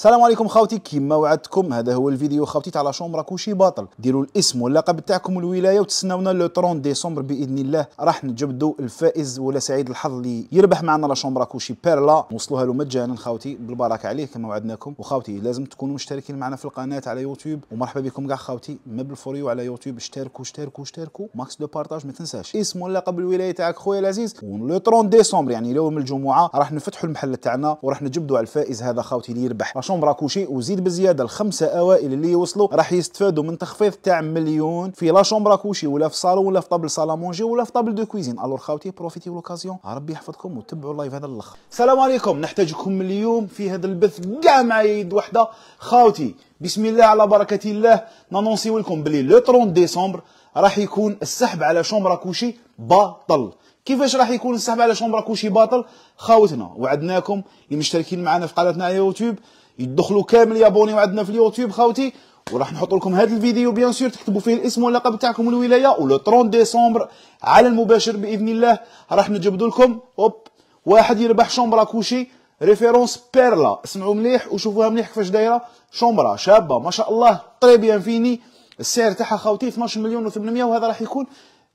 السلام عليكم خاوتي، كيما وعدتكم هذا هو الفيديو خاوتي تاع لا شومبرا كوشي باطل. ديروا الاسم واللقب تاعكم والولايه وتسناونا لو 30 ديسمبر باذن الله. راح نجبدوا الفائز ولا سعيد الحظ اللي يربح معنا لا شومبرا كوشي بيرلا، نوصلوها له مجانا خاوتي بالبركه عليه كما وعدناكم. وخاوتي لازم تكونوا مشتركين معنا في القناه على يوتيوب، ومرحبا بكم كاع خاوتي مبل فوريو على يوتيوب. اشتركوا ماكس دو بارطاج، ما تنساش اسم واللقب الولايه تاعك خويا العزيز. ولو 30 ديسمبر يعني يوم الجمعه راح نفتحوا المحل تاعنا وراح نجبدوا على الفائز هذا خاوتي اللي يربح لا شومبرا كوشي. وزيد بزياده الخمسه اوائل اللي يوصلوا راح يستفادوا من تخفيض تاع 1,000,000 في لا شومبرا كوشي ولا في صالون ولا في طابل سالامونجي ولا في طابل دو كويزين. الور خاوتي بروفيتي لوكازيون، ربي يحفظكم وتبعوا اللايف هذا للاخر. السلام عليكم، نحتاجكم اليوم في هذا البث كاع مع يد وحده خاوتي. بسم الله على بركه الله، نانونسيو لكم بلي لو 30 ديسمبر راح يكون السحب على شومبرا كوشي باطل. كيفاش راح يكون السحب على شومبرا كوشي باطل خاوتنا؟ وعدناكم اللي مشتركين معنا في قناتنا على يوتيوب يدخلوا كامل يابوني وعندنا في اليوتيوب خاوتي، وراح نحط لكم هذا الفيديو بيان سور تكتبوا فيه الاسم واللقب تاعكم والولايه. ولو 30 ديسمبر على المباشر باذن الله راح نجبدوا لكم واحد يربح شومبرا كوشي ريفيرونس بيرلا. اسمعوا مليح وشوفوها مليح كيفاش دايره شومبرا شابه ما شاء الله طري بيان فيني. السعر تاعها خاوتي 12,800,000 وهذا راح يكون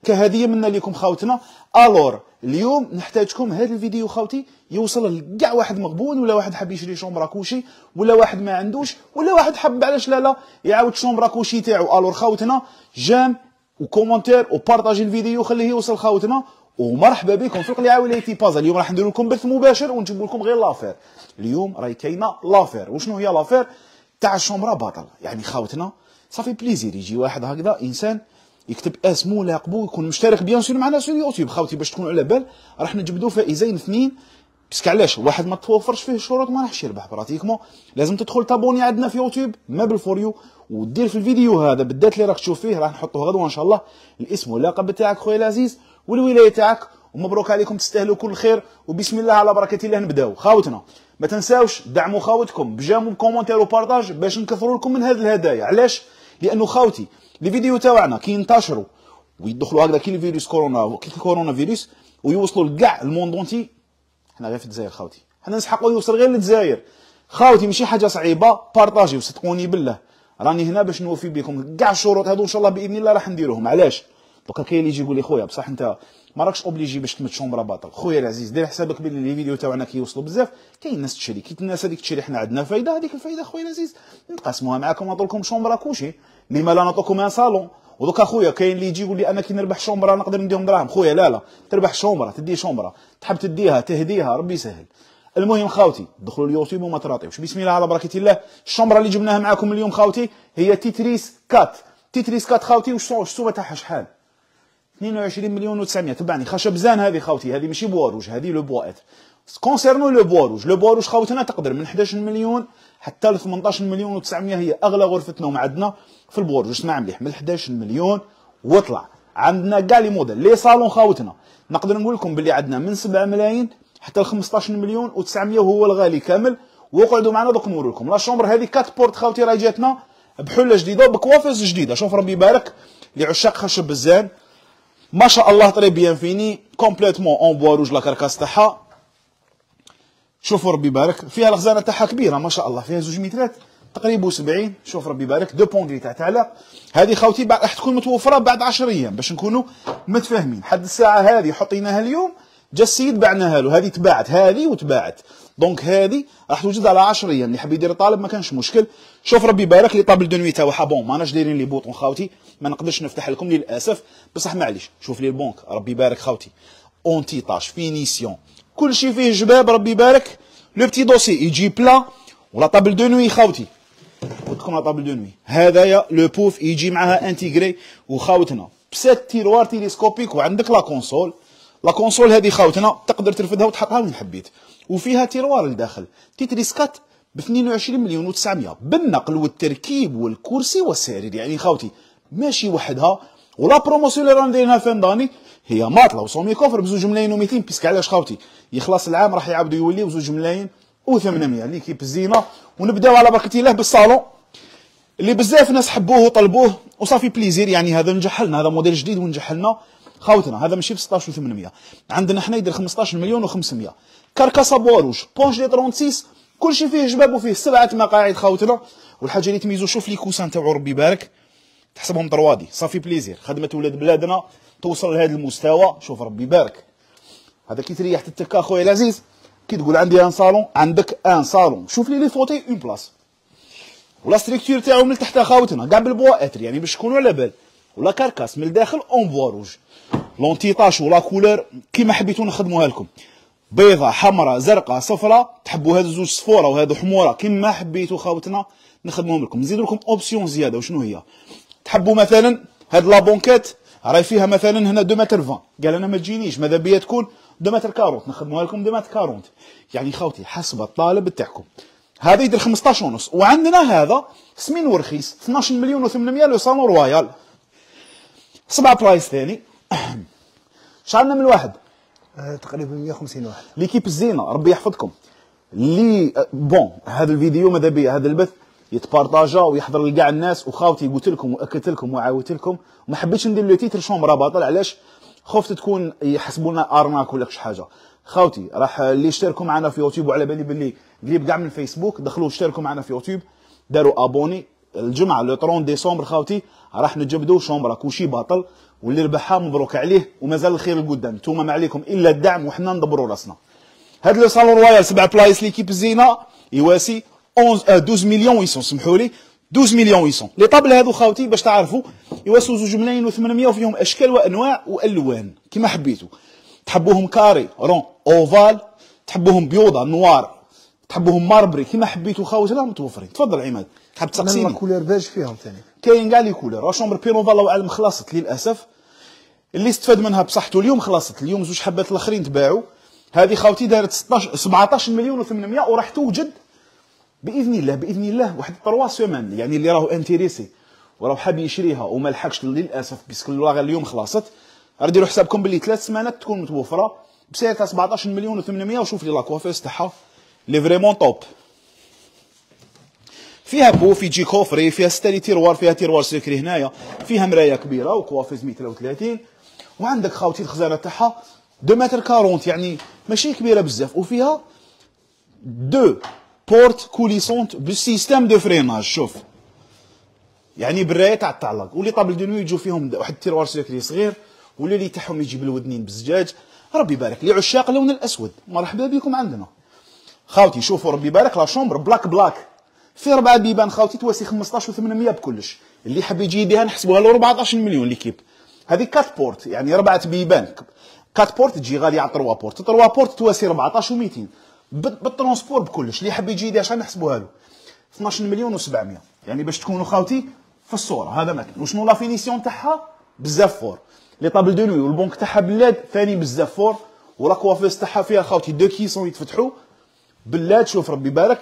كهديه منا لكم خاوتنا. الور اليوم نحتاجكم هذا الفيديو خاوتي يوصل لكاع واحد مغبون، ولا واحد حاب يشري شومبرا كوشي، ولا واحد ما عندوش، ولا واحد حاب علاش لا يعاود شومبرا كوشي تاعو. الور خاوتنا جام وكومونتير وبارطاجي الفيديو خليه يوصل خاوتنا. ومرحبا بكم في القلعه ولايتي بازا. اليوم راح ندير لكم بث مباشر ونجيب لكم غير لافير. اليوم راهي كاينه لافير. وشنو هي لافير تاع الشومبرا باطل؟ يعني خاوتنا صافي بليزير يجي واحد هكذا انسان يكتب اسمه لاقبو يكون مشترك بيان سور معنا في يوتيوب خاوتي. باش تكونوا على بال راح نجبدوا فائزين اثنين. باسكو علاش واحد ما توفرش فيه الشروط ما راحش يربح براتيكمون. لازم تدخل تابوني عندنا في يوتيوب مابل فور يو، ودير في الفيديو هذا بالذات اللي راك تشوف فيه راح نحطوه غدوه ان شاء الله الاسم واللقب تاعك خويا العزيز والولايه تاعك. ومبروك عليكم تستاهلوا كل خير. وبسم الله على بركه الله نبداو خاوتنا. ما تنساوش دعموا خاوتكم بجامو بكومونتير وبارطاج باش نكثروا لكم من هذه الهدايا. علاش؟ لانه خاوتي لي فيديو تاعنا كي ينتشروا ويدخلوا هكذا كي الفيروس كورونا كي الكورونا فيروس ويوصلوا لكاع الموند اونتي. حنا غير في الجزائر خاوتي، حنا نسحقوا يوصل غير للجزائر خاوتي. ماشي حاجه صعيبه، بارطاجي وصدقوني بالله راني هنا باش نوفي بكم كاع الشروط هذو ان شاء الله باذن الله راح نديروهم. علاش؟ دوكا كاين اللي يجي يقول لي خويا بصح انت ما راكش اوبليجي باش تمت شومبرا باطل. خويا العزيز دير حسابك بلي لي فيديو تاعنا كيوصلوا بزاف كاين ناس تشري، كي الناس هذيك تشري حنا عندنا فايده. هذيك الفايده خويا العزيز نقاسموها معاكم نعطولكم شومبرا كوشي. لما لا نعطوكم ان صالون. ودوكا خويا كاين اللي يجي يقول لي انا كي نربح شومبرا نقدر نديهم دراهم. خويا لا تربح شومبرا تدي شومبرا تحب تديها تهديها ربي يسهل. المهم خاوتي دخلوا اليوتيوب وما تراطيوش. بسم الله على بركه الله. الشومبرا اللي جبناها معاكم اليوم خاوتي هي تيتريس كات. تيتريس كات خاوتي والسومه تاعها شحال؟ 22,900,000. تبعني خشب زان هذه خاوتي، هذه ماشي بوا روج، هذه لو بوا ات. كونسيرنو لو بوا روج، لو بوا روج خاوتنا تقدر من 11 مليون حتى ل 18,900,000. هي اغلى غرفه نوم عندنا في البوا روج. اسمع مليح، من 11 مليون واطلع. عندنا كاع لي موديل لي صالون خاوتنا. نقدر نقول لكم باللي عندنا من 7 ملايين حتى ل 15,900,000 وهو الغالي كامل. وقعدوا معنا دوك نوري لكم لا شومبر هذه 4 بورت خاوتي راهي جاتنا بحله جديده بكوافيز جديده. شوف ربي يبارك لعشاق خشب الزان ما شاء الله طري بيان فيني كومبليتمون اون بوا روج. لا كركاس تاعها شوفوا ربي يبارك. فيها الخزانه تاعها كبيره ما شاء الله، فيها 2 مترات تقريبا 70. شوف ربي يبارك دو بوندري تاع تعلق. هذه خاوتي راح تكون متوفره بعد 10 ايام باش نكونوا متفاهمين. حد الساعه هذه حطيناها اليوم جا السيد بعناها له. هذه تباعت هذه وتباعت دونك هذه راح توجد على 10 ايام. اللي حاب يدير طالب ما كانش مشكل. شوف ربي يبارك لي طابل دو نوي تاعها بون ماناش دايرين لي بوطون خاوتي ما نقدرش نفتح لكم للاسف بصح معليش. شوف لي البونك ربي يبارك خاوتي اونتي طاش فينيسيون كل شيء فيه جباب ربي يبارك. لو بتي دوسي يجي بلا. ولا طابل دو نوي خاوتي ودكم لا طابل دو نوي هذايا لو بوف يجي معها انتيغري. وخاوتنا بسات تيروار تيليسكوبيك. وعندك لا كونسول. لا كونسول هذه خاوتنا تقدر ترفدها وتحطها وين حبيت. وفيها تيروار لداخل. تيتريسكات ب 22,900,000 بالنقل والتركيب والكرسي والسرير. يعني خاوتي ماشي وحدها. ولا بروموسيون اللي رانا دايرينها فنداني هي ماطله وصومي كوفر ب 2,200,000. بيسك علاش خاوتي يخلص العام راح يعاودوا يوليو 2,800,000 اللي كيب الزينه. ونبداو على بركه الله بالصالون اللي بزاف ناس حبوه وطلبوه وصافي بليزير. يعني هذا نجح لنا، هذا موديل جديد ونجح لنا خاوتنا. هذا ماشي ب 16,800,000 عندنا حنا يدير 15,500,000. كركاسه بوا روج بونج لي 36 كلشي فيه جباب وفيه 7 مقاعد خاوتنا. والحاجه اللي تميزو شوف لي كوسان تاعو ربي يبارك، تحسبهم طروادي صافي بليزير. خدمه ولاد بلادنا توصل لهذا المستوى، شوف ربي يبارك. هذا كي تريح تتكا خويا العزيز، كي تقول عندي ان صالون عندك ان صالون. شوف لي فوتي اون بلاص، ولا ستركتور تاعو من تحت خاوتنا كاع بالبوا اتر، يعني باش تكونوا على بال. ولا كاركاس من الداخل اون بوا روج، لونتيطاش ولا كولور كيما حبيتو نخدموها لكم، بيضة حمراء زرقاء صفراء، تحبوا هذو زوج صفوره وهذو حموره كيما حبيتو خاوتنا نخدموهم لكم. نزيدو لكم اوبسيون زياده، وشنو هي؟ تحبوا مثلا هاد لا بونكيت راهي فيها مثلا هنا 2 متر 20، قال انا ما تجينيش ماذا بيا تكون 2 متر 40، نخدموها لكم 2 متر 40، يعني خاوتي حسب الطالب تاعكم. هذا يدير 15 ونص. وعندنا هذا سمين ورخيص 12 مليون و800 لو صالون رويال. 7 بلايص ثاني. شعلنا من الواحد تقريبا 150 واحد. ليكيب الزينه ربي يحفظكم. اللي بون هذا الفيديو ماذا بيا هذا البث يتبارطاجا ويحضر لكاع الناس. وخاوتي قلت لكم واكدت لكم وعاودت لكم، وما حبيتش ندير لو تيتر شومبرا باطل. علاش؟ خفت تكون يحسبونا ارناك ولا شي حاجه. خاوتي راح اللي اشتركوا معنا في يوتيوب، وعلى بالي باللي قريب كاع من الفيسبوك، دخلوا اشتركوا معنا في يوتيوب، داروا ابوني. الجمعه لو 30 ديسمبر خاوتي راح نجبدوا شومبرا كلشي باطل، واللي ربحها مبروك عليه ومازال الخير القدام. نتوما ما عليكم الا الدعم وحنا ندبروا راسنا. هذا لو صالون رويال 7 بلايص ليكيب الزينه يواسي 12 مليون 800. سمحوا لي 12 مليون 800. لي طابل هذو خاوتي باش تعرفوا يواسوا 2 ملايين و800، وفيهم اشكال وانواع والوان كيما حبيتوا. تحبوهم كاري رون اوفال، تحبوهم بيوضه نوار، تحبوهم ماربري، كيما حبيتوا خاوتنا متوفرين. تفضل عماد، تحب تقسيم كولور بيج فيهم ثاني، كاين كاع لي كولور. شومبر بينوفا الله اعلم خلصت للاسف، اللي استفاد منها بصحته اليوم خلصت. اليوم زوج حبات الاخرين تباعوا. هذه خاوتي دارت 17 مليون و800، وراح توجد باذن الله باذن الله واحد 3 سيمان. يعني اللي راهو انتريسي وراه حاب يشريها وما لحقش للاسف باسكو الواغا اليوم خلصت، راه ديروا حسابكم باللي 3 سمانات تكون متوفره بسعرها 17 مليون و800. وشوف لي لاكوافيس تاعها لي فريمون توب. فيها بو، في جي كوفري، فيها 6 تيروار، فيها تيروار سكري هنايا، فيها مرايه كبيره وكوافيز 130. وعندك خاوتي الخزانه تاعها 2 متر 40، يعني ماشي كبيره بزاف. وفيها 2 بورت كوليسونت بالسيستم دو فريناج. شوف يعني بالرايه تاع الطعلق. واللي طابل دو نوي يجوا فيهم واحد تيروار سكري صغير، واللي تاعهم يجيب الودنين بالزجاج. ربي يبارك لعشاق اللون الاسود، مرحبا بكم عندنا خاوتي. شوفوا ربي يبارك لا شومبر بلاك في 4 بيبان خاوتي تواسي 15 و800 بكلش. اللي حاب يجي يديها نحسبوها له 14 مليون ليكيب. هذه 4 بورت يعني 4 بيبان. 4 بورت تجي غاليه على 3 بورت. 3 بورت تواسي 14 و200 بالترونسبور بكلش. اللي حاب يجي يديها شحال نحسبوها له 12 مليون و700. يعني باش تكونوا خاوتي في الصوره. هذا ماكن. وشنو لا فينيسيون تاعها بزاف فور. لي طابل دو نوي والبونك تاعها باللاد ثاني بزاف فور. ولا كوافيس تاعها فيها خاوتي 2 كيسون يتفتحوا باللاد. شوف ربي يبارك.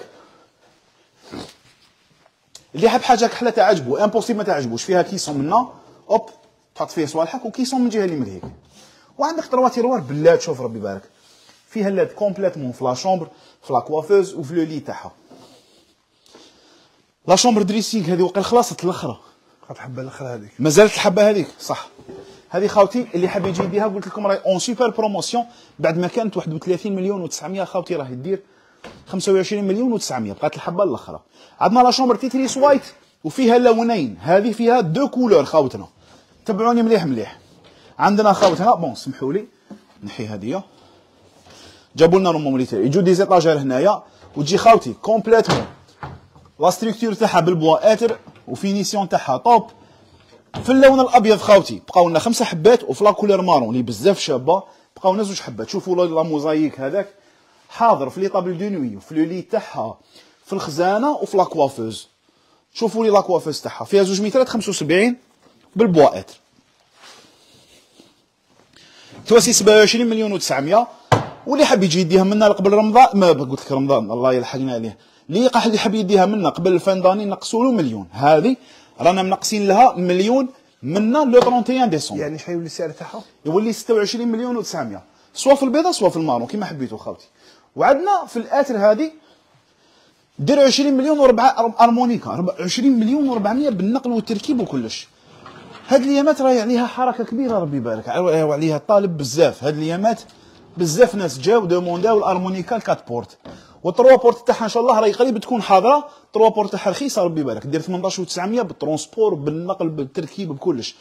اللي حاب حاجه كحله تعجبو امبوسيبل ما تعجبوش، فيها كيسون منا اوب تحط فيه صوالحك، وكيسون من جهه اللي من هيك. وعندك 3 تيروار باللاد. شوف ربي يبارك، فيها اللاد كومبليتمون في لا شومبر في لا كوافوز وفي لو لي تاعها. لا شومبر دريسينغ هذه وقيل خلاصت الاخرى، بقات الحبه الاخرى هذيك مازالت الحبه هذيك صح. هذه خاوتي اللي حاب يجي يديها قلت لكم راهي اون سوبر بروموسيون. بعد ما كانت 31 مليون و900 خاوتي راهي دير 25 مليون و900. بقات الحبه الاخرى. عندنا لا شومبر تيتريس وايت وفيها لونين. هذه فيها 2 كولور خاوتنا. تبعوني مليح مليح. عندنا خاوتنا بون سمحوا لي نحي هذه. جابوا لنا روموموليتير يجوا دي زيطاجير هنايا، وتجي خاوتي كومبليتمون لا ستركتور تاعها بالبوا اتر وفينيسيون تاعها توب. في اللون الابيض خاوتي بقاو لنا 5 حبات، وفي لا كولور مارون اللي بزاف شابه بقاو لنا 2 حبات. شوفوا لا موزايك هذاك حاضر في لي طابل دو نوي وفي لو لي تاعها في الخزانه وفي لا كوافوز. شوفوا لي لا كوافوز تاعها فيها 2 مترات 75 بالبوا اتر تواسي 27 مليون و900. واللي حاب يجي يديها منا قبل رمضان، ما قلت لك رمضان الله يلحقنا عليه، اللي حاب يديها منا قبل الفنداني نقصوا له مليون. هذه رانا منقصين لها مليون منا لو 31 ديسمبر. يعني شحال يولي السعر تاعها؟ يولي 26 مليون و900 سواء في البيضه سواء في المارون كيما حبيتوا خاوتي. وعندنا في الاتر هذه دير 20 مليون وربع ارمونيكا، 20 مليون و400 بالنقل والتركيب وكلش. هاد اليامات راهي عليها حركه كبيره ربي يبارك، عليها طالب بزاف. هاد اليامات بزاف ناس جاو دومونداو الارمونيكا 4 بورت. والتروا بورت تاعها ان شاء الله راهي قريب تكون حاضره. التروا بورت تاعها رخيصه ربي يبارك، دير 18900 بالترونسبور بالنقل بالتركيب بكلش.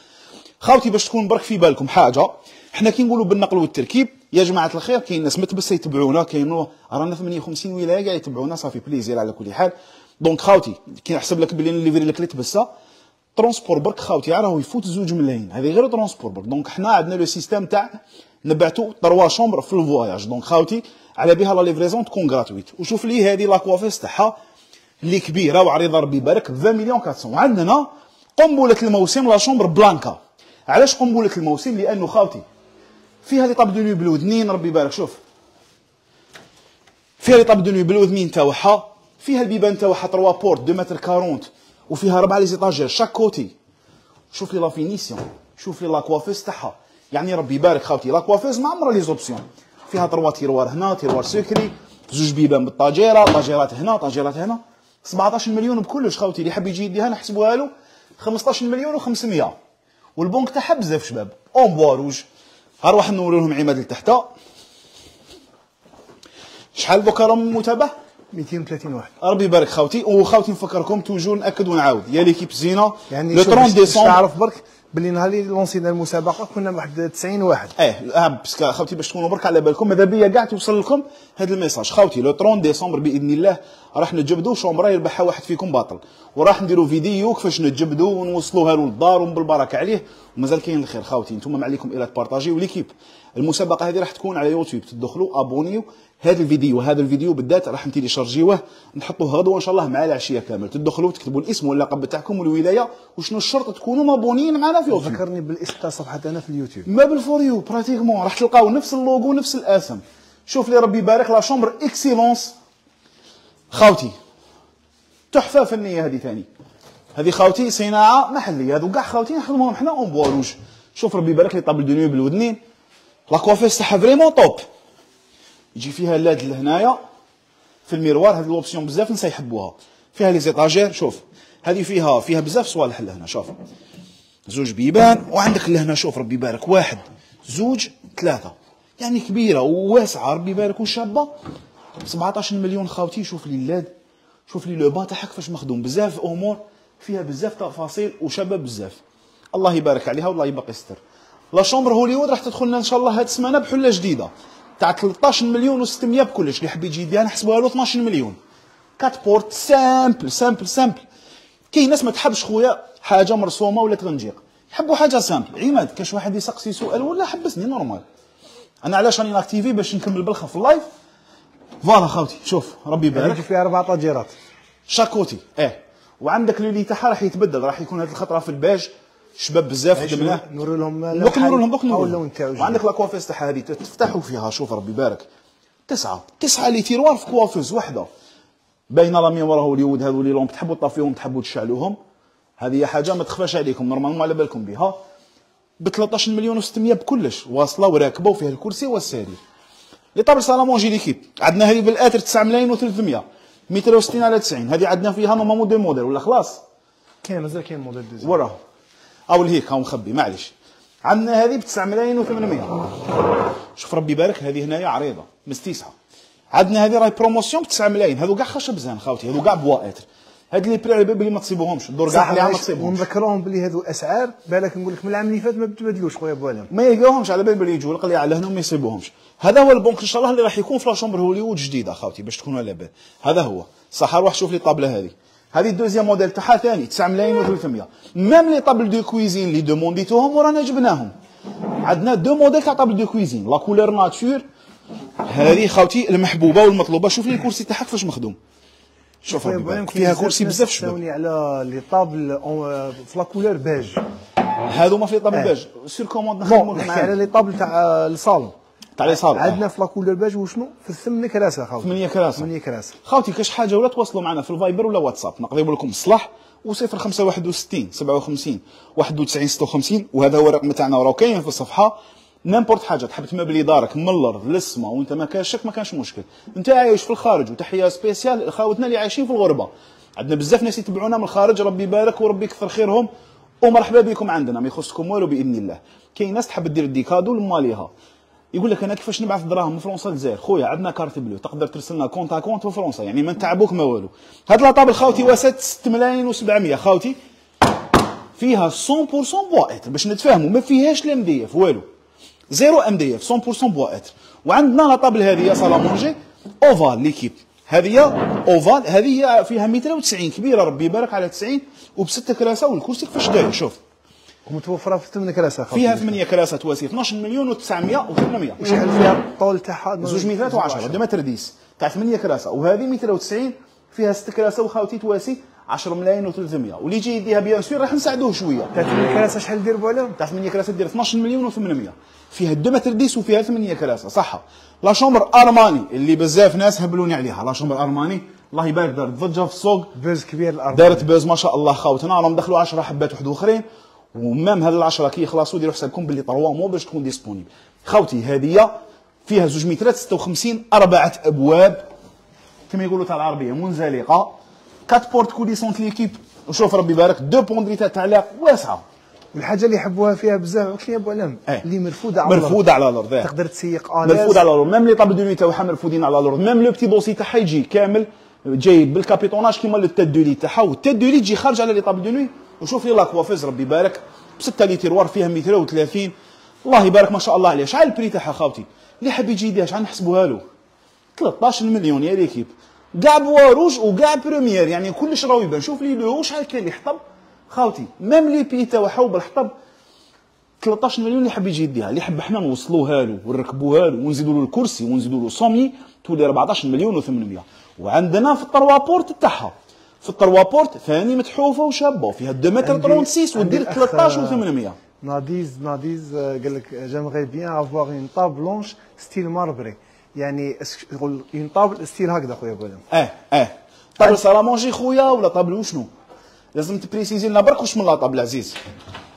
خاوتي باش تكون برك في بالكم حاجه، حنا كي نقولوا بالنقل والتركيب يا جماعه الخير كاين ناس متبسه يتبعونا، كاينو رانا 58 ولايه قاعد يتبعونا صافي بليزير على كل حال. دونك خاوتي كي نحسب لك بلي نليفري لك التبسه ترونسبور برك خاوتي راهو يفوت 2 ملايين، هذه غير ترونسبور برك. دونك حنا عندنا لو سيستيم تاع نبعتو 3 شومبر في الفواياج، دونك خاوتي على بها لا ليفريزون تكون غراتويت. وشوف لي هذه لاكوافيس تاعها اللي كبيره وعريضه ربي يبارك 20 مليون 400. وعندنا قنبله الموسم لا شومبر بلانكا. علاش قنبله الموسم؟ لانه خاوتي فيها لي طاب دو نوي بالودنين ربي يبارك، شوف فيها لي طاب دو نوي بالودنين تاعها، فيها البيبان تاعها 3 بورت 2 متر 40، وفيها 4 لي زيتاجير شاك كوتي. شوف لي لا فينيسيون، شوف لي لاكوافيس تاعها، يعني ربي يبارك خاوتي لاكوافيس مع عمرها لي زوبسيون. فيها 3 تيروار هنا، تيروار سكري، 2 بيبان بالطاجيره، طاجيرات هنا طاجيرات هنا. 17 مليون بكلش خاوتي، اللي حاب يجي يديها نحسبوها له 15 مليون و500. والبونك تاعها بزاف شباب اون بوا روج. هنروح نوري لهم عماد لتحت. شحال دوكا راهم متابع؟ 230 واحد. ربي يبارك خاوتي. وخاوتي نفكركم توجور ناكد ونعاود يا ليكيب زينه يعني لو 30 ديسمبر. تعرف برك باللي نهار اللي لونسينا المسابقه كنا واحد 90 واحد. باسكو خاوتي باش تكونوا برك على بالكم ماذا بيا كاع توصل لكم هذا الميساج. خاوتي لو 30 ديسمبر باذن الله راح نتجبدوا شومبره يربحها واحد فيكم باطل، وراح نديروا فيديو كيفاش نتجبدوا ونوصلوها له للدار وبالبركه عليه. ومازال كاين الخير خاوتي، نتوما ما عليكم الا تبارطاجيو ليكيب. المسابقه هذه راح تكون على يوتيوب، تدخلوا ابونيو هذا الفيديو بالذات راح نتيليشارجيوه نحطوه غدوه ان شاء الله مع العشيه كامل. تدخلوا تكتبوا الاسم واللقب بتاعكم والولايه وشنو الشرط تكونوا مابونيين معنا في يوتيوب. ذكرني بالاسم تاع صفحتنا في اليوتيوب ما بالفوريو براتيكمون راح تلقاو نفس اللوغو نفس الاسم. شوف لي ربي يبارك لا شومبر اكسيلونس خاوتي، تحفه فنيه هذه ثاني. هذه خاوتي صناعه محليه، هذو كاع خاوتي نخدموهم حنا اون بوا روج. شوف ربي يبارك لي طابل دو نوي بالودنين، لا كوافيس تاعها فريمون طوب. يجي فيها اللاد لهنايا في الميروار، هذه لوبسيون بزاف الناس يحبوها. فيها لي زيتاجير، شوف هذه فيها بزاف صوالح لهنا. شوف 2 بيبان، وعندك لهنا شوف ربي يبارك 1 2 3، يعني كبيره وواسعه ربي يبارك وشابه. 17 مليون خاوتي. شوف لي اللاد، شوف لي لو با تاعها كيفاش مخدوم، بزاف امور فيها بزاف تفاصيل وشابه بزاف. الله يبارك عليها والله يبقى يستر. لا شومبر هوليوود راح تدخل لنا ان شاء الله هاد السمانه بحله جديده تاع 13 مليون و600 بكلش. اللي حب يجي يديها نحسبوها له 12 مليون. 4 بورت سامبل سامبل سامبل. كاين ناس ما تحبش خويا حاجه مرسومه ولا تغنجيق، يحبوا حاجه سامبل. عماد كاش واحد يسقسي سؤال ولا حبسني نورمال، انا علاش راني ناكتيفي باش نكمل بالخف في اللايف. فوالا خاوتي شوف ربي يبارك. يجي فيها 4 طاجيرات شاكوتي وعندك لولي تاعها راح يتبدل، راح يكون هذه الخطره في الباج شباب بزاف خدمناه. نوري لهم اللون تاعو. وعندك لا كوافيس تاعها هذه تفتحوا فيها، شوف ربي يبارك 9 لي تيروار في كوافيز وحده باينه لا ميمورا هوليوود. هذو لي لونب تحبوا تطفيوهم تحبوا تشعلوهم، هذه حاجه ما تخفاش عليكم نورمالمون على بالكم بها. ب 13 مليون و600 بكلش، واصله وراكبه وفيها الكرسي والسرير. لي طابل سالامونجي ليكيب عندنا هذه بالاتر 9 ملايين و300 260 على 90. هذه عندنا فيها نورمالمون دو موديل ولا خلاص كاين مازال كاين موديل دوزيام وراه او لهيك هاو مخبي معليش. عندنا هذه ب 9 ملايين و800. شوف ربي يبارك هذه هنايا عريضه مستيسعه. عندنا هذه راهي بروموسيون ب 9 ملايين. هذو كاع خشب زين خاوتي، هذو كاع بوااتر. هاد لي بري على بالي ما تصيبوهمش الدور كاع اللي ما تصيبوهمش. ونذكرهم بلي هذو اسعار بالك نقول لك من العام اللي فات ما تبدلوش خويا بوالم، ما يلقاوهمش على بالي يجوا القلي على هنا ما يصيبوهمش. هذا هو البونك ان شاء الله اللي راح يكون في لا شومبر هوليوود جديده خاوتي باش تكونوا على بال. هذا هو صح. روح شوف لي الطابله هذه الدوزيام موديل تاعها ثاني 9 ملايين و300. ميم لي طابل دو كويزين اللي دومونديتوهم ورانا جبناهم. عندنا 2 موديل تاع طابل دو كويزين لا كولور ناتور هذه خاوتي المحبوبه والمطلوبه. شوف لي الكرسي تاعها كيفاش مخدوم، شوف فيها كرسي بزاف شباب. على لي طابل في لا كولور بيج، هذو ما في طابل بيج سير كوموند نخدموا نحكي على لي طابل تاع الصالون تاع لي صالون. عندنا في لا كولور بيج وشنو في 8 كراسه خاوتي 8 كراسه 8 كراسه خاوتي. كاش حاجه ولا تواصلوا معنا في الفايبر ولا واتساب نقضيو لكم الصلاح و0561 57 91 56. وهذا هو الرقم تاعنا وراه كاين في الصفحه. نيمبورت حاجه تحب تمبلي دارك من الارض للسما وانت ما كاشك ما كانش مشكل، انت عايش في الخارج. وتحيه سبيسيال لخاوتنا اللي عايشين في الغربه، عندنا بزاف ناس يتبعونا من الخارج ربي يبارك وربي يكثر خيرهم ومرحبا بكم عندنا ما يخصكم والو باذن الله. كاين ناس تحب دير ديكادو لماليها يقول لك انا كيفاش نبعث دراهم من فرنسا للجزائر؟ خويا عندنا كارت بلو، تقدر ترسل لنا كونت في فرنسا، يعني ما نتعبوك ما والو. هاد لاطابل خاوتي واسات 6 ملايين و700 خاوتي، فيها 100% بوا اتر باش نتفاهموا، ما فيهاش الام دي اف والو، زيرو ام دي اف، 100% بوا اتر. وعندنا لاطابل هذه صالامونجي اوفال ليكيب، هذه اوفال، هذه فيها 290 كبيره ربي يبارك على 90 وبسته كراسه، والكرسي كيفاش داير شوف، ومتوفره في 8 كراسات فيها 8 كراسات تواسي 12 مليون و900 و800. وشحال فيها الطول تاعها؟ 210 2 متر ديس تاع 8 كراسه، وهذه 290 فيها 6 كراسه وخاوتي تواسي 10 ملايين و300. واللي يجي يديها بيان سور راح نساعدوه شويه. تاع 8 كراسه شحال دير بوعلهم؟ تاع 8 كراسه دير 12 مليون و800، فيها 2 متر ديس وفيها 8 كراسه صح. لا شومبر ارماني اللي بزاف ناس هبلوني عليها، لا شومبر ارماني الله يبارك دارت ضجه في السوق، بوز كبير الارماني، دارت بوز ما شاء الله خاوتنا، راهم دخلوا 10 حبات واحد اخرين، ومام هاد ال10 كي يخلصوا ديروا حسابكم باللي 3 مو باش تكون ديسپونيبل. خاوتي هذه فيها 2 مترات 56 4 ابواب كما يقولوا تاع العربيه منزلقه، 4 بورت كوليسونت ليكيب، وشوف ربي يبارك 2 بوندريتات تعليق واسعه. والحاجه اللي يحبوها فيها بزاف كليا بوعلهم اللي مرفوده على الارض، مرفوده على الارض، تقدر تسيق مرفوده على الارض، ميم لي طابل دو نوي تاعها مرفودين على الارض، ميم لو بتي دوسي تاعها يجي كامل جاي بالكابيتوناج كيما لو تيت دو لي تاعها، والتيت دو لي تجي خارج على لي طابل دو نوي. وشوف لي لا كوافيز ربي يبارك بسته لي تيروار فيها 230 الله يبارك ما شاء الله عليه. شحال البري تاعها خاوتي؟ اللي حاب يجي يديها شحال نحسبوها له؟ 13 مليون يا ليكيب، كاع بوا روج وكاع بروميير، يعني كلش راهو يبان. شوف لي لو شحال كان يحطب خاوتي، ميم لي بي تاعها وبالحطب 13 مليون. اللي حاب يجي يديها، اللي حاب حنا نوصلوها له ونركبوها له ونزيدوا له الكرسي ونزيدوا له صومي تولي 14 مليون و800. وعندنا في الطروا بورت تاعها، في الطروا بورت ثاني متحوفه وشابه وفيها 2 متر 36 ودير 13 و800. ناديز قال لك جامغي بيان افواغ اون طاب بلونش ستيل ماربري، يعني يقول اون طابل ستيل هكذا خويا بولا. طابل سالامونجي خويا ولا طابل وشنو؟ لازم تبريسيزي لنا برك واش من لا طابل عزيز.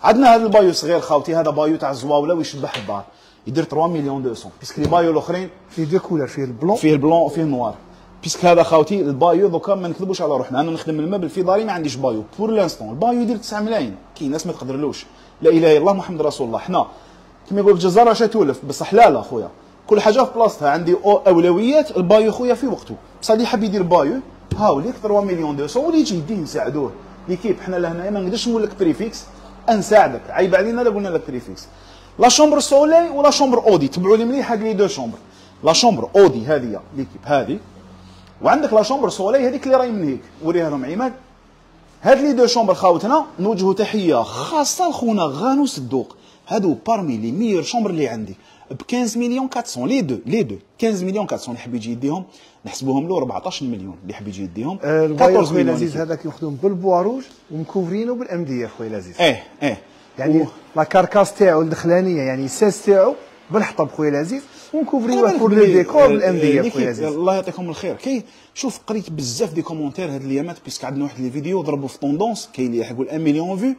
عندنا هذا البايو صغير خاوتي، هذا بايو تاع الزواوله ويشبح الدار، يدير 3 مليون 200 بيسك لي بايو الاخرين فيه دو كولور، فيه البلون وفيه النوار. بيسك هذا خاوتي البايو دوكا ما نكذبوش على روحنا، انا نخدم المبل في داري ما عنديش بايو بور لانستون، البايو يدير 9 ملايين، كاين ناس ما تقدرلوش. لا اله الا الله محمد رسول الله. حنا كما يقول الجزار واش تولف بصح لا خويا، كل حاجه في بلاصتها. عندي اولويات البايو خويا في وقته، بصح اللي حاب يدير بايو هاوليك 3 مليون 200 واللي يجي يديه نساعدوه. ليكيب حنا لهنايا ما نقدرش نقول لك بريفيكس، نساعدك عيب علينا لا قلنا لك بريفيكس. لا شومبر سولي ولا شومبر اودي، تبعوا لي مليح هاد لي دو شومبر. لا شومبر اودي هذه ليكيب هذه، وعندك لا شومبر سولي هذيك اللي راهي من هيك، وريها لهم عماد. هاد لي دو شومبر خاوتنا نوجهوا تحيه خاصه لخونا غانوس الدوق، هادو بارمي لي ميور شومبر اللي عندي ب 15 مليون 400 لي دو 15 مليون 400. اللي حاب يجي يديهم نحسبوهم له 14 مليون، اللي حاب يجي يديهم 14 مليون. العزيز هذاك يخدم بالبواروج ومكوفرينو بالام دي اف خويا العزيز. يعني لا كاركاس تاعو الدخلانيه يعني الساس تاعو بالحطب خويا العزيز، ونكوفريوه بور لو ديكور بالام دي اف خويا العزيز. الله يعطيكم الخير. كاين شوف قريت بزاف دي كومونتير هاد الايامات بيسك عندنا واحد لي فيديو ضربوا في طوندونس، كاين اللي يحقوا 1 مليون فيو.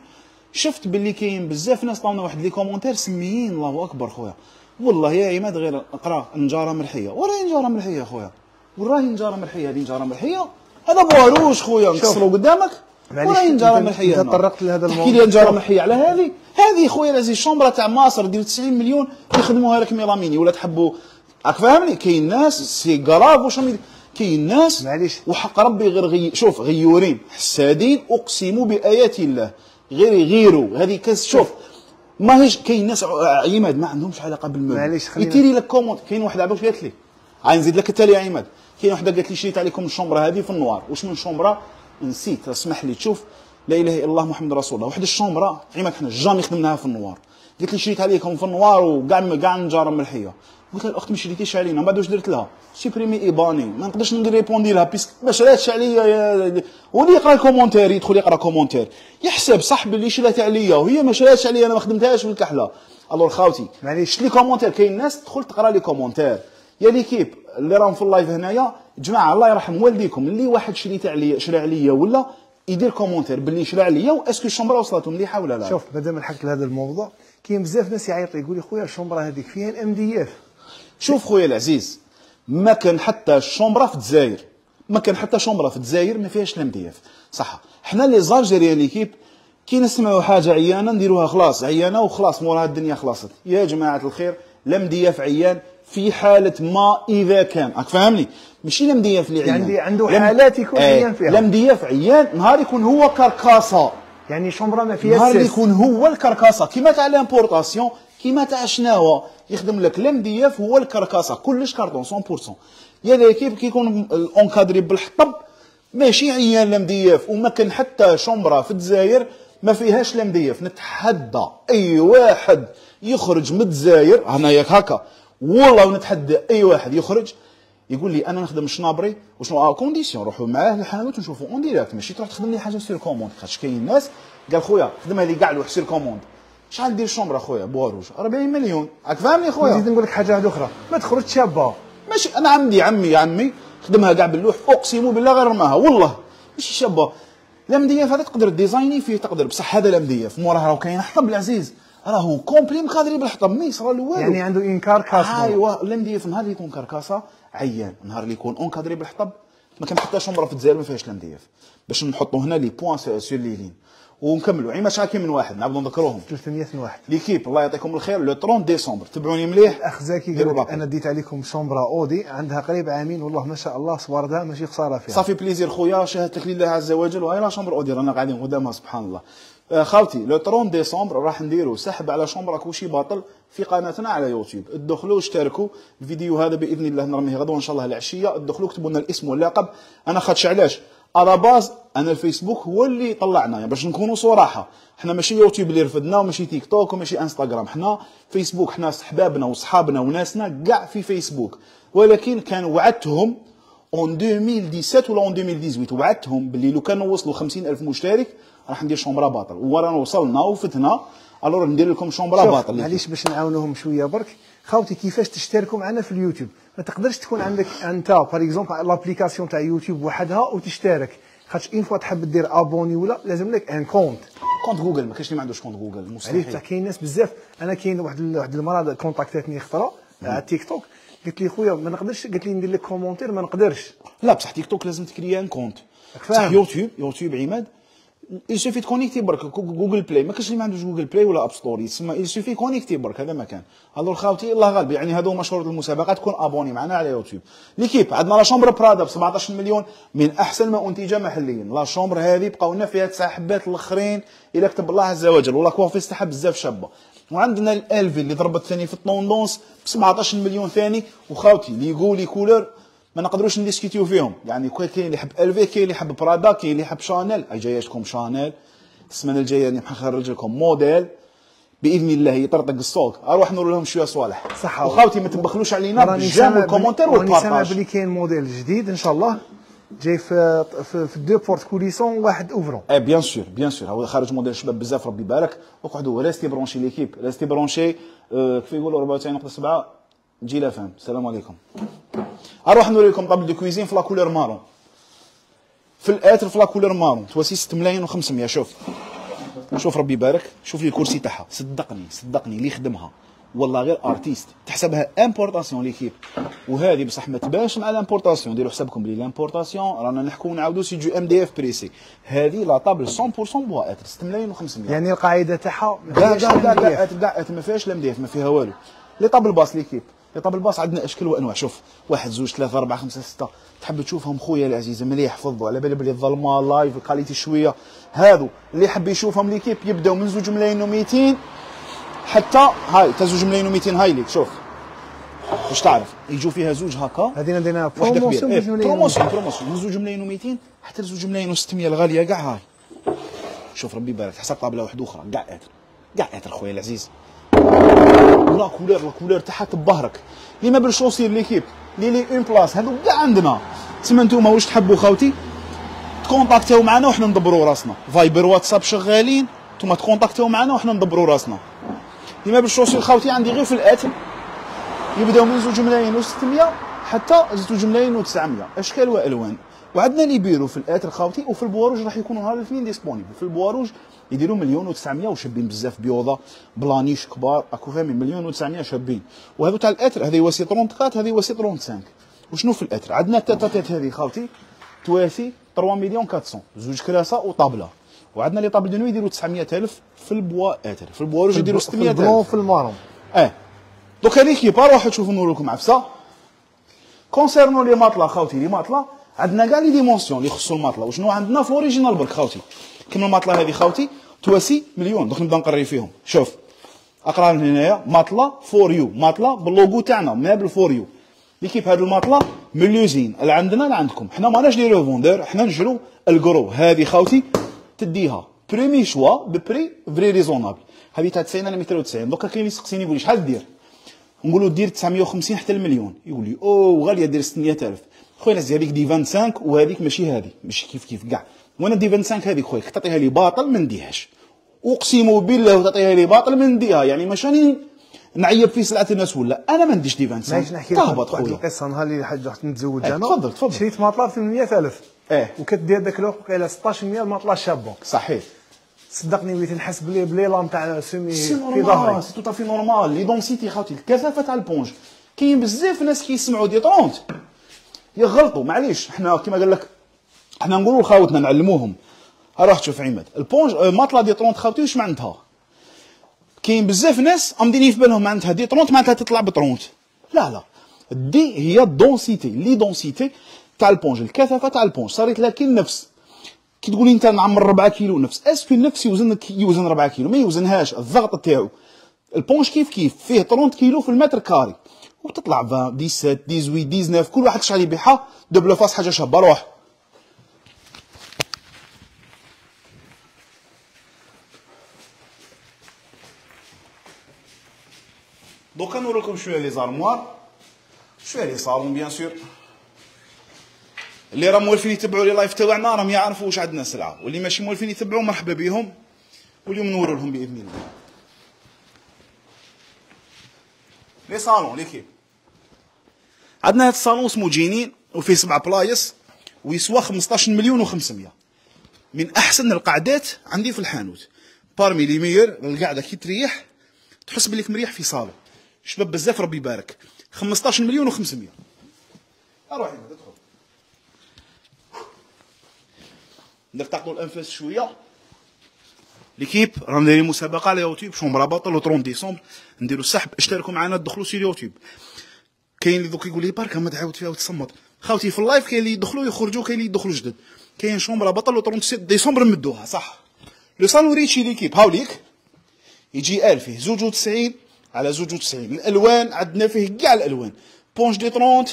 شفت باللي كاين بزاف ناس طاونا واحد لي كومونتير سميين الله اكبر خويا. والله يا عماد غير اقرا نجاره ملحيه، وراهي نجاره ملحيه خويا، وراهي نجاره ملحيه. هذه نجاره ملحيه، هذا بواروش خويا نكسروا قدامك، وراهي نجاره ملحيه. انت طرقت لهذا الموضوع، تحكي لي نجاره ملحيه على هذه خويا لازم شومبره تاع ماصر ديال 90 مليون يخدموها لك ميلاميني ولا تحبوا راك فاهمني. كاين ناس سي كراف واش كاين ناس معليش وحق ربي غير شوف غيورين حسادين اقسم بايات الله غير يغيروا هذه كاس. شوف ماهيش كاين ناس عماد ما عندهمش علاقه بالمال، معليش يتيري لك كومونت. كاين واحده عباك قالت لي غنزيد لك التالي يا عماد، كاين واحده قالت لي شريت عليكم الشومبره هذه في النوار. واش من شومبره نسيت اسمح لي تشوف، لا اله الا الله محمد رسول الله. واحد الشومبره عماد حنا جامي خدمناها في النوار، قالت لي شريت عليكم في النوار وكاع نجاره ملحيه. قلت لها الاخت ما شريتيش علينا، من بعد واش درت لها؟ سيبريمي ايباني، ما نقدرش ندير ريبوندي لها بيسك ما شراتش عليا. واللي يقرا الكومونتير يدخل يقرا كومونتير يحسب صاحبي اللي شرات عليا وهي ما شراتش عليا، انا ما خدمتهاش في الكحله. الور خاوتي معليش شت لي كومونتير، كاين ناس تدخل تقرا لي كومونتير. يا ليكيب اللي راهم في اللايف هنايا جماعه الله يرحم والديكم، اللي واحد شرى عليا ولا يدير كومونتير باللي شرى عليا واسكو الشومبره وصلتهم مليحه ولا لا. شوف مادام نحكي لهذا الموضوع، كاين بزاف ناس يعيطوا يقول لي خويا الشومبره هذيك فيها الام دي اف. شوف خويا العزيز، ما كان حتى شومبره في الجزائر، ما كان حتى شومبره في الجزائر ما فيهاش الام دي اف صح. حنا لي زالجيريان ليكيب كي نسمعوا حاجه عيانه نديروها خلاص عيانه وخلاص موراها الدنيا خلصت. يا جماعه الخير لمدياف عيان في حاله ما اذا كان راك فاهمني، ماشي لمدياف اللي عيان يعني عنده حالات يكون عيان فيها. لمدياف عيان نهار يكون هو كركاسه، يعني شومبرا ما فيها نهار يكون هو الكركاسه كيما تاع لامبورطاسيون كيما تاع شناوه يخدم لك لمدياف هو الكركاسه كلش كارطون 100%. يا ليكيب كيكون اونكادري بالحطب ماشي عيان لمدياف، وما كان حتى شومبرا في الجزائر ما فيهاش لمدياف. نتحدى اي واحد يخرج من الجزائر انا ياك هكا والله، ونتحدى اي واحد يخرج يقول لي انا نخدم الشنابري وشنو كونديسيون نروحوا معاه للحانوت ونشوفوا اون ديريكت، ماشي تروح تخدم لي حاجه سير كوموند. خاطش كاين ناس قال خويا خدمها لي كاع لوح سير كوموند. شحال دير شومبرا خويا بواروج 40 مليون، راك فاهمني خويا. نزيد نقول لك حاجه واحده اخرى، ما تخرج شابه ماشي انا عمي خدمها كاع باللوح اقسم بالله غير رماها والله ماشي شابه. لا مدياف هذا تقدر ديزايني فيه تقدر، بصح هذا لا مدياف موراه راهو كاين حطب العزيز راهو كومبلي مخادري بالحطب ما يصرى له والو. يعني عنده انكار كاسه. ايوا لا مدياف نهار اللي يكون كركاسه عيان، نهار اللي يكون اونكادري بالحطب ما كان حتى شومبرا في الجزائر ما فيهاش لا مدياف. باش نحطوا هنا لي بوان سور لي لين ونكملوا عيما شاكي من واحد نعاودوا نذكروهم 300 من واحد. ليكيب الله يعطيكم الخير لو 30 ديسمبر تبعوني مليح. الاخ زكي قال انا ديت عليكم شومبرا اودي عندها قريب عامين والله ما شاء الله صوردها ماشي خساره فيها. صافي بليزير خويا شهادتك لله عز وجل وهاي لا شومبر اودي رانا قاعدين قدامها سبحان الله. خاوتي لو 30 ديسمبر راح نديروا سحب على شومبرا كوشي باطل في قناتنا على يوتيوب. ادخلوا اشتركوا الفيديو هذا باذن الله نرميه غدوه ان شاء الله العشيه. ادخلوا اكتبوا لنا الاسم واللقب. انا خاطش علاش على باز انا الفيسبوك هو اللي طلعنا يعني باش نكونوا صراحه، احنا ماشي يوتيوب اللي رفدنا وماشي تيك توك وماشي انستغرام، احنا فيسبوك، احنا احبابنا وصحابنا وناسنا كاع في فيسبوك. ولكن كان وعدتهم اون 2017 ولا اون 2018 وعدتهم باللي لو كانوا وصلوا 50,000 مشترك راح ندير شومبرا باطل، ورانا وصلنا وفتنا الور ندير لكم شومبرا باطل. معليش باش نعاونوهم شويه برك خاوتي كيفاش تشتركوا معنا في اليوتيوب. ما تقدرش تكون عندك انت باغ اكزومبل لابليكاسيون تاع يوتيوب وحدها وتشترك، خاطش اون فوا تحب دير ابوني ولا لازم لك ان كونت جوجل. ما كاينش اللي ما عندوش كونت جوجل مستحيل. عرفت كاين ناس بزاف. انا كاين واحد المراه كونتاكتاتني خطره على تيك توك قلت لي خويا ما نقدرش، قلت لي ندير لك كومونتير ما نقدرش. لا بصح تيك توك لازم تكري ان كونت. بصح يوتيوب عماد يسوفي تكونيكتي برك جوجل بلاي. ما كاينش اللي ما عندوش جوجل بلاي ولا اب ستور، يسمى يسوفي كونيكتي برك هذا مكان. الو خاوتي الله غالب يعني هذو مشهور المسابقه تكون ابوني معنا على يوتيوب. ليكيب عندنا لا شومبر برادا ب 17 مليون من احسن ما انتج محليا. لا شومبر هذه بقاو لنا فيها 9 حبات الاخرين الى كتب الله عز وجل والله كوافيس تاعها بزاف شابه. وعندنا الالفي اللي ضربت ثاني في الطوندونس ب 17 مليون ثاني. وخاوتي لي يقولي كولر ما نقدروش نديسكوتيو فيهم، يعني كاين اللي يحب الفي كاين اللي يحب برادا كاين اللي يحب شانيل. اي جاياتكم شانيل السمانه الجايه راني نخرج لكم موديل باذن الله يطرطق السوق. اروح نور لهم شويه صوالح صح. وخاوتي ما تبخلوش علينا بالجيم والكومونتير والبارطاج. راني سامع بلي كاين موديل جديد ان شاء الله جاي في دو بورت كوليسون واحد اوفرون. بيان سور هو خارج موديل شباب بزاف ربي يبارك. وقعدوا ريستي برونشي ليكيب ريستي برونشي كيف يقولوا 94.7 جي لا فهم. السلام عليكم. اروح نوري لكم طابل دو كويزين في لا كولور مارون في الاتر في لا كولور مارون تواسي 6 ملايين و500. شوف ربي يبارك. شوف لي الكرسي تاعها صدقني اللي يخدمها والله غير ارتيست تحسبها امبورطاسيون ليكيب. وهذه بصح ما تبانش مع الامبورطاسيون. ديروا حسابكم بلي الامبورطاسيون رانا نحكوا نعاودوا سي جو ام دي اف بريسي. هذه لا طابل 100% بوا اتر 6 ملايين و500. يعني القاعده تاعها كاع ما فيهاش لا ام دي اف ما فيها والو. لي طابل باص ليكيب لي طابل باص عندنا اشكال وانواع. شوف 1 2 3 4 5 6 تحب تشوفهم خويا العزيز مليح حفظوا على بالي بلي الظلمه لايف الكاليتي شويه. هادو اللي يحب يشوفهم ليكيب يبداو من 2 ملايين و200 حتى هاي تا 2 ملايين و200. هاي ليك شوف واش تعرف يجوا فيها زوج هكا. هذه ندينا بروموسيون من 2 ملايين و200 حتى 2 ملايين و600 الغاليه كاع. هاي شوف ربي يبارك حسب طابله واحده اخرى كاع اتر خويا العزيز. لا كولور تاعها تبهرك. لي ما بالشوصير ليكيب لي اون بلاص هذو كاع عندنا. تسمى نتوما واش تحبوا خاوتي تكونتاكتيو معنا وحنا ندبروا راسنا. فايبر واتساب شغالين نتوما تكونتاكتيو معنا وحنا ندبروا راسنا. لي ما بالشوصير خاوتي عندي غير في الاتم يبداو من 2 ملايين و600 حتى 2 ملايين و900 اشكال والوان. وعندنا لي بيرو في الاتر خاوتي وفي البواروج راح يكونوا نهار الاثنين ديسپونيبل. في البواروج يديروا 1,900,000 وشابين بزاف بيوضه بلانيش كبار اكو فاهمين 1,900,000 شابين. وهذو تاع الاتر هذه هو سي 34 هذه هو سي 35. وشنو في الاتر عندنا التاتات هذه خاوتي تواسي 3 مليون 400 زوج كراسه وطابله. وعندنا لي طابل دو نو يديروا 900,000 في البوا اتر. في البواروج يديروا 600,000 في المارون. دوكا ليكيب روحوا تشوفوا نوريكم عفسه. كونسيرنو لي ماطلا خاوتي، لي ماطلا عندنا كاع لي ديمونسيون اللي يخصوا الماطلا. وشنو عندنا في اوريجينال برك خاوتي؟ كيما الماطلا هذه خاوتي تواسي مليون. دوك نبدا نقري فيهم. شوف اقرا من هنايا ماطلا فور يو، ماطلا باللوغو تاعنا مابل فور يو. ليكيب هذو الماطلا من لوزين اللي عندنا لعندكم. حنا ماناش لي ريفوندور، حنا نشرو الكرو. هذه خاوتي تديها بريمي شوا ببري فري ريزونابل. هذه تاع 90 على 290. دوكا كاين اللي يسقسيني يقول لي شحال دير؟ نقولوا دير 950 حتى المليون. يقول لي او غاليه دير 600000. خويا ناس هذيك دي 25 وهذيك ماشي هذه، ماشي كيف كاع. وانا دي 25 هذيك خويا تعطيها لي باطل ما نديهاش. اقسم بالله تعطيها لي باطل ما نديها. يعني ماشاني نعيب في سلعه الناس ولا انا ما نديش دي 25. ماشي نحكي لك واحد القصه. نهار اللي رحت نتزوج انا تفضل. شريت ماطله ب 800000 وكدير داك الوقت وقيله 1600 ماطله شابون. صحيح صدقني وليت نحس بلي لام تاع سيمي في ظهري. سي توتا في نورمال. لي دونسيتي خاوتي الكثافه تاع البونج. كاين بزاف ناس كيسمعوا دي 30 يغلطوا. معليش حنا كيما قال لك حنا نقولوا لخاوتنا نعلموهم. روح شوف عماد البونج ماطلا دي 30 خاوتي واش معناتها؟ كاين بزاف ناس امديني في بالهم معناتها دي 30 معناتها تطلع ب 30. لا دي هي الدونسيتي، لي دونسيتي تاع البونج، الكثافه تاع البونج. صارت لكن نفس كي تقولي انت نعمر 4 كيلو نفس، اسكو النفس يوزن 4 كيلو؟ ما يوزنهاش. الضغط تاعو البونج كيف فيه 30 كيلو في المتر كاري وتطلع 20 17 18 19. كل واحد شحال يبيعها دو بلوفاس حاجه شابه. روح دوكا نوريكم شويه لي زارموار، شويه لي صالون. بيان سور اللي راهم موالفين يتبعوا لي لايف تاعنا راهم يعرفوا واش عندنا سلعه، واللي ماشي موالفين يتبعوا مرحبا بهم. واليوم نورو لهم باذن الله لي صالون. ليكيب عندنا هذا الصالون اسمه جينين وفيه 7 بلايص ويسوى 15 مليون و500. من احسن القعدات عندي في الحانوت. بارمي لي ميور القعده كي تريح تحس بليك مريح في صالون. شباب بزاف ربي يبارك. 15 مليون و500. اروح هنا ادخل نرتقوا الانفاس شويه. ليكيب راهم دايرين مسابقه على يوتيوب شومبرا باطل و 30 ديسمبر نديروا السحب. اشتركوا معنا دخلوا سي يوتيوب. كاين اللي دوك يقول لي برك ما تعاود فيها وتصمت خاوتي في اللايف. كاين اللي يدخلوا يخرجوا، كاين اللي يدخلوا جدد. كاين شومبرا باطل و 37 ديسمبر نمدوها صح. لو صالون ريتشي ليكيب هاوليك يجي فيه 92 على 92. الالوان عندنا فيه كاع الالوان. بونج دي 30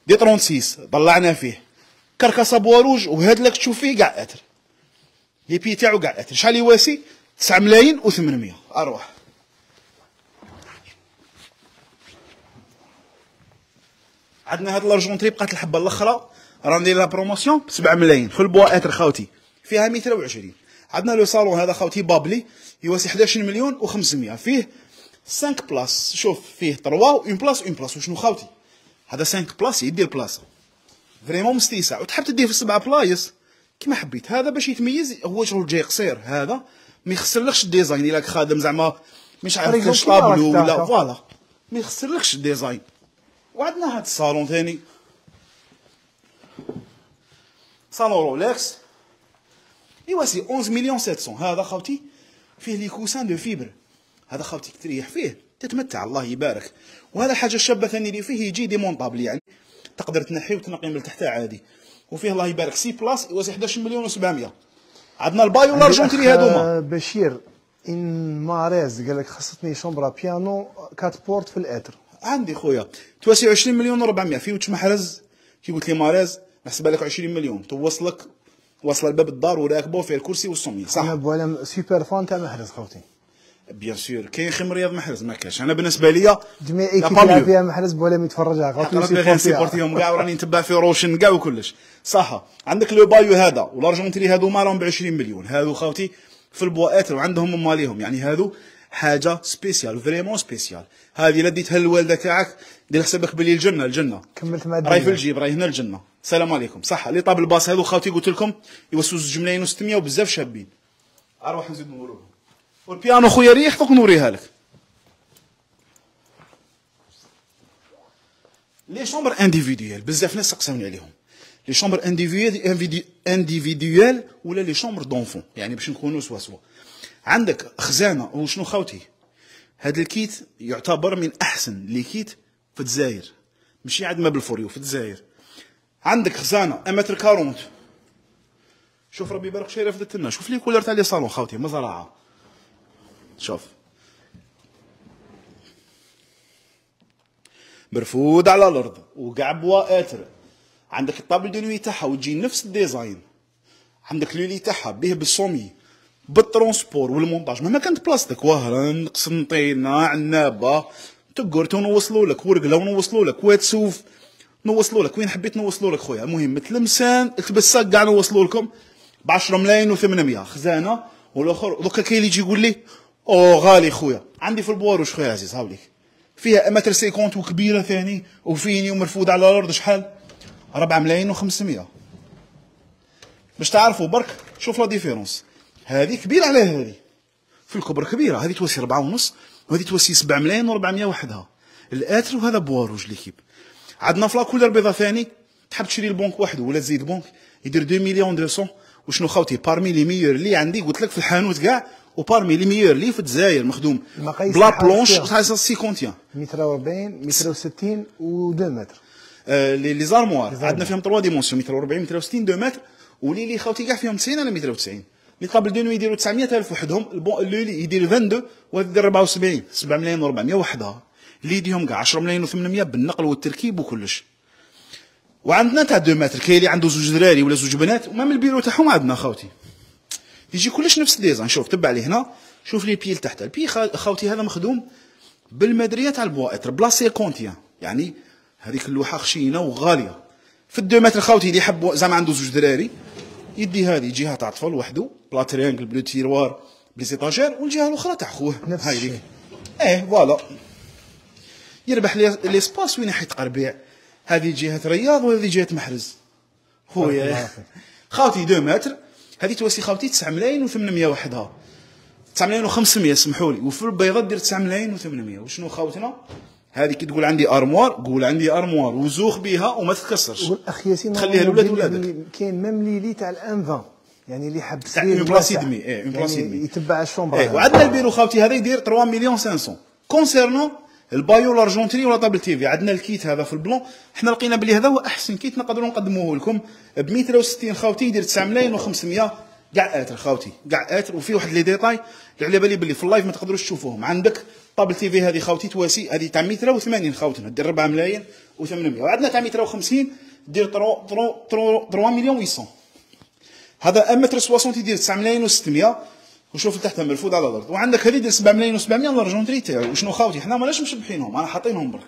دي 36 طلعنا فيه كركاسه بواروج. وهاد لك تشوف فيه كاع اتر لي بي تاعو كاع اتر. شحال يواسي 9 ملايين و800. اروح عندنا هاد لارجونتري بقات الحبه الاخرى راهم ندير لها بروموسيون ب 7 ملايين في البوا اتر خاوتي فيها 220. عندنا لو صالون هذا خاوتي بابلي يواسي 11 مليون و500. فيه 5 بلاص. شوف فيه 3 اون بلاص اون بلاص. وشنو خاوتي هذا 5 بلاص يدير بلاصه فريمون مستيسع. وتحب تديه في 7 بلايص كيما حبيت. هذا باش يتميز هو شغل جاي قصير. هذا ما يخسرلكش الديزاين. الا خادم زعما مش عارف كاش طابلو ولا فوالا ما يخسرلكش الديزاين. وعندنا هذا الصالون ثاني صالون رولكس يواسي 11 مليون 700. هذا خاوتي فيه لي كوسان دو فيبر. هذا خاوتي تريح فيه تتمتع الله يبارك. وهذا حاجه الشابه ثاني اللي فيه يجي ديمونطابل يعني تقدر تنحي وتنقي من تحت عادي. وفيه الله يبارك 6 بلاص يواسي 11 مليون و700. عندنا البايو لارجونتري هذوما. بشير ان ماريز قال لك خصتني شومبرا بيانو 4 بورت في الاتر. عندي خويا تواسي 20 مليون و400. فيه وش محرز كي قلت لي ماريز نحسبها لك 20 مليون توصلك واصله لباب الدار وراكبه فيه الكرسي والصوميه صح. انا بوالا سوبر فان تاع محرز خوتي. بيان سور كاين خيم رياض محرز ما كاش. انا بالنسبه ليا جميع ايكيب فيها محرز بولا يتفرجها خوتي. ربي نسيبورتيهم كاع وراني نتبع في روشن كاع وكلش صح. عندك لو بايو هذا والارجونتري هذو مالهم ب 20 مليون. هذو خاوتي في البواءات وعندهم ماليهم يعني هذو حاجه سبيسيال فريمون سبيسيال. هذه لا ديتها للوالده تاعك دير حسابك بلي الجنه كملت مع راهي في الجيب راهي هنا الجنه. السلام عليكم صح. اللي طاب الباص هذو خاوتي قلت لكم يوصلوا 2 ملايين و600 وبزاف شابين. اروح نزيد نوريهم. والبيانو خويا ريح دوك نوريها لك. لي شومبر انديفيديوال بزاف ناس سقساوني عليهم. لي شومبر انديفيديوال ولا لي شومبر دونفون يعني باش نكونوا سوا. عندك خزانه وشنو خاوتي هذا الكيت يعتبر من احسن لي كيت في الجزائر، ماشي عند مابل فوريو في الجزائر. عندك خزانه 1 متر 40. شوف ربي يبارك شي رفدت لنا. شوف لي كولر تاع لي صالون خاوتي مزرعه. شوف مرفود على الارض وكاع بوا اتر. عندك الطابل دو نوي تاعها وتجي نفس الديزاين. عندك لولي تاعها به بالصومي بالترونسبور والمونتاج مهما كانت بلاستيك واهره قسنطينه عنابه تقرتو نوصلوا لك ورقله ونوصلوا لك واتسوف نوصلوا لك وين حبيت نوصلوا لك خويا. المهم تلمسان التبساك كاع نوصلوا لكم ب 10 ملايين و800 خزانه. والاخر دوكا كاين اللي يجي يقول لي او غالي خويا. عندي في البواروش خويا عزيز هاوليك فيها متر 50 وكبيره ثاني وفيني ومرفود على الارض شحال 4 ملايين و500. باش تعرفوا برك شوف لا ديفيرونس. هذه كبيره على هذه في الكبر كبيره. هذه تواسي 4.5 وهذه تواسي 7 ملايين و400 وحدها الاتر. وهذا بواروج ليكيب. عندنا في لاكولر بيضه ثاني تحب تشري البنك وحده ولا تزيد البنك يدير 2 مليون 200. وشنو خاوتي بارمي لي ميور اللي عندي قلت لك في الحانوت كاع وبارمي لي ميور اللي في الجزائر مخدوم بلا بلونش تاع 50 متر 40 متر 60 و2 متر. لي زارموار عندنا فيهم 3 ديمونسيون متر 40 متر 60 2 متر. ولي خاوتي كاع فيهم 90 على متر 90. لي طابل دو نوي يديروا 900,000 وحدهم. اللي يدير 22 وهذا يدير 74 7 ملايين و400 وحدها. اللي يديهم كاع 10 ملايين و800 بالنقل والتركيب وكلش. وعندنا تاع 2 متر كاين اللي عنده زوج دراري ولا زوج بنات ومام البيرو تاعهم عندنا خاوتي يجي كلش نفس الديزاين. شوف تبع لي هنا شوف لي بيل تحت البي خاوتي هذا مخدوم بالمدريه تاع البوائتر بلا سيكونتيان. يعني هذيك اللوحه خشينه وغاليه. في 2 متر خاوتي اللي يحب زعما عنده زوج دراري يدي هذه جهه تاع طفل وحده بلا تريانجل بلو تيروار بليزيطاجير والجهه الاخرى تاع خوه هاي ليك. فوالا يربح لي سباس وين حيت قربيع. هذه جهه رياض وهذه جهه محرز خويا. خاوتي 2 متر هذه تواسي خاوتي 9 ملايين و800 وحدها 9 ملايين و500 سمحوا لي. وفي البيضه دير 9 ملايين و800. وشنو خاوتنا هذه كي تقول عندي ارموار قول عندي ارموار وزوخ بها وما تتكسرش. والاخ ياسين تخليها لولاد ولادك. كاين ميم ليلي تاع الان 20 يعني اللي حب تاع اون بلاصي دمي اون بلاصي دمي يتبع الشومبر. وعندنا البيرو خاوتي هذا يدير 3 مليون 500. كونسيرنو البايو لارجونتري ولا طابل تيفي عندنا الكيت هذا في البلون. حنا لقينا بلي هذا هو احسن كيت نقدروا نقدموه لكم ب 160 خاوتي يدير 9 ملايين و500 كاع اتر خاوتي كاع اتر. وفي واحد لي ديتاي اللي على بالي بلي في اللايف ما تقدروش تشوفوهم. عندك طابل تيفي هذه خاوتي تواسي هذه تاع 180 خاوتنا دير 4 ملايين و800. وعندنا تاع 150 دير 3 مليون 800. هذا متر 60 يدير 9 ملايين و600. وشوف تحتها مرفوض على الارض. وعندك هذه دير 7 ملايين و700 لارجونتري تاعو. وشنو خاوتي حنا ماناش مشبحينهم انا حاطينهم برك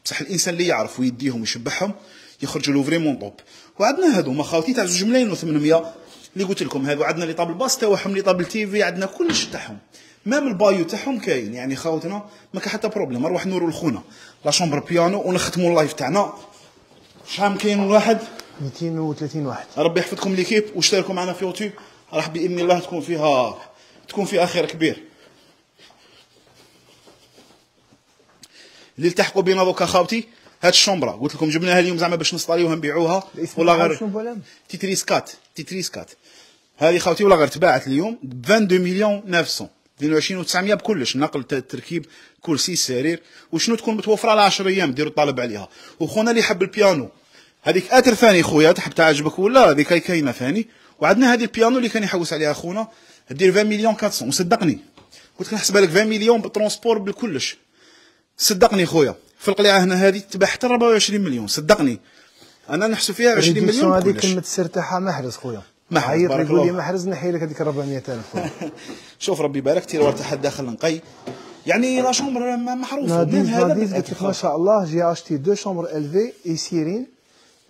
بصح الانسان اللي يعرف ويديهم ويشبعهم يخرجوا له فريمون طوب. وعندنا هادو ما خاوتي تاع 2 ملايين و800 اللي قلت لكم هادو. عندنا لي طابل باس تاعهم لي طابل تيفي عندنا كلش تاعهم مام البايو تاعهم كاين. يعني خاوتنا ما كاين حتى بروبليم. نروح نورو لخونا لا شومبر بيانو ونختموا اللايف تاعنا. شحال كاين واحد 230 واحد. ربي يحفظكم ليكيب واشتركوا معنا في يوتيوب راح باذن الله تكون فيها خير كبير. اللي التحقوا بينا دوكا خاوتي هاد الشومبرا قلت لكم جبناها اليوم زعما باش نصطاليوها نبيعوها ولا غير تيتريسكات. هذه خاوتي ولا غير تباعت اليوم ب 22 مليون 900 22 و900 بكلش نقل التركيب كرسي سرير. وشنو تكون متوفره على 10 ايام ديروا الطلب عليها. وخونا اللي يحب البيانو هذيك اتر ثاني خويا تحب تعجبك ولا هذيك كاينه ثاني. وعندنا هذه البيانو اللي كان يحوس عليها خونا دير 20 مليون 400. وصدقني قلت لك نحسبها لك 20 مليون بالترونسبور بالكلش. صدقني خويا في القلعه هنا هذه تباع حتى 24 مليون. صدقني انا نحسب فيها 20 مليون. هذيك كلمه السر تاعها محرز خويا. محرز بارك الله. يقول لي محرز نحي لك هذيك 400,000 خويا. شوف ربي يبارك تيروار تاع داخل نقي يعني لا شومبر معروفه. هذا ما شاء الله جي اشتي 2 شومبر الفي اي سيرين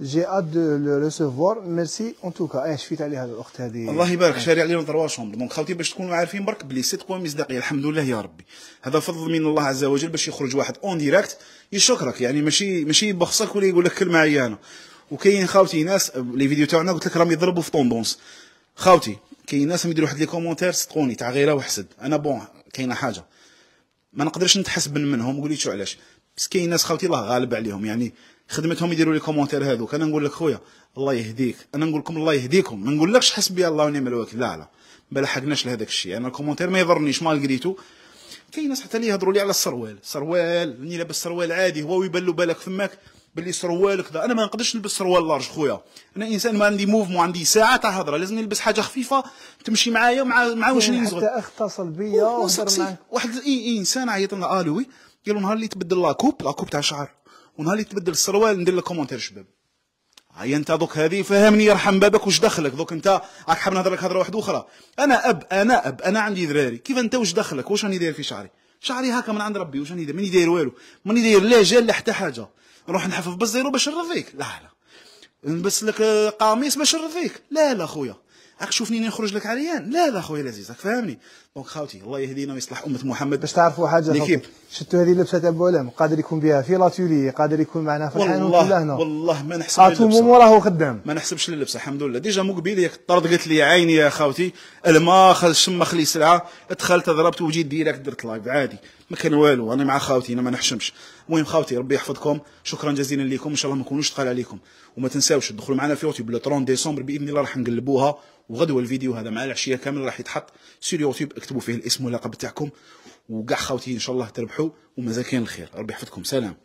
جي اد لو ريسيفوار ميرسي اون توكا. شفيت عليها الاخت هذه الله يبارك شاري عليهم 3 شومبر. دونك خاوتي باش تكونوا عارفين برك بلي صدق ومصداقيه الحمد لله يا ربي. هذا فضل من الله عز وجل باش يخرج واحد اون ديريكت يشكرك. يعني ماشي يبخسك ولا يقول لك كلمه عيانه. وكاين خاوتي ناس لي فيديو تاعنا قلت لك راهم يضربوا في طوندونس خاوتي. كاين ناس يديروا واحد لي كومونتير صدقوني تاع غيره وحسد. انا بون كاينه حاجه ما نقدرش نتحسب منهم قولي شو علاش بس كاين ناس خاوتي الله غالب عليهم. يعني خدمتهم يديروا لي كومونتير هذوك. انا نقول لك خويا الله يهديك. انا نقول لكم الله يهديكم ما نقولكش حسبي الله ونعم الوكيل. لا ما لحقناش لهذاك الشيء. انا الكومونتير ما يضرنيش ما لقيتو كاين ناس حتى اللي يهضروا لي على السروال اللي لابس سروال عادي هو يبان له بالك فماك باللي سروال كذا. انا ما نقدرش نلبس سروال لارج خويا، انا انسان ما عندي موفمون، عندي ساعه تاع هضره، لازم نلبس حاجه خفيفه تمشي معايا مع واش اللي يزغل. حتى اتصل بيا وهضر معاك واحد انسان عيط لنا الوي قال له نهار اللي تبدل لاكوب تاع شعر ونهار اللي تبدل السروال ندير لك كومونتير شباب. هيا انت دوك هذه فهمني يرحم بابك واش دخلك دوك انت راك حاب نهضر لك هضره واحده اخرى. انا اب انا عندي دراري، كيف انت واش دخلك؟ واش راني داير في شعري هكا من عند ربي، واش راني داير؟ ماني داير والو، ماني داير لا جال لا حتى حاجه. نروح نحفف بالزيرو باش نرضيك؟ لا نلبس لك قميص باش نرضيك؟ لا خويا، راك شوفني نخرج لك عريان؟ لا خويا العزيز، راك فاهمني. دونك خاوتي الله يهدينا ويصلح امه محمد. باش تعرفوا حاجه شفتوا هذه اللبسه تاع بولام قادر يكون بها في لاتولي، قادر يكون معنا في الحانوت ولا هنا. والله ما نحسب اللبسه راهو خدام، ما نحسبش اللبسه الحمد لله. ديجا مقبل ياك طرد قالت لي عيني يا خاوتي الما الشمه خلي سلعه، دخلت ضربت وجيت ديريكت درت لايف عادي ما كان والو. انا مع خاوتي انا ما نحشمش. المهم خاوتي ربي يحفظكم، شكرا جزيلا لكم، ان شاء الله ما نكونوش ثقال عليكم، وما تنساوش تدخلوا معنا في يوتيوب لو 30 ديسمبر باذن الله راح نقلبوها، وغدوه الفيديو هذا مع العشيه كامل راح يتحط سير يوتيوب، اكتبوا فيه الاسم واللقب تاعكم وكاع خاوتي ان شاء الله تربحوا ومازال كاين الخير. ربي يحفظكم، سلام.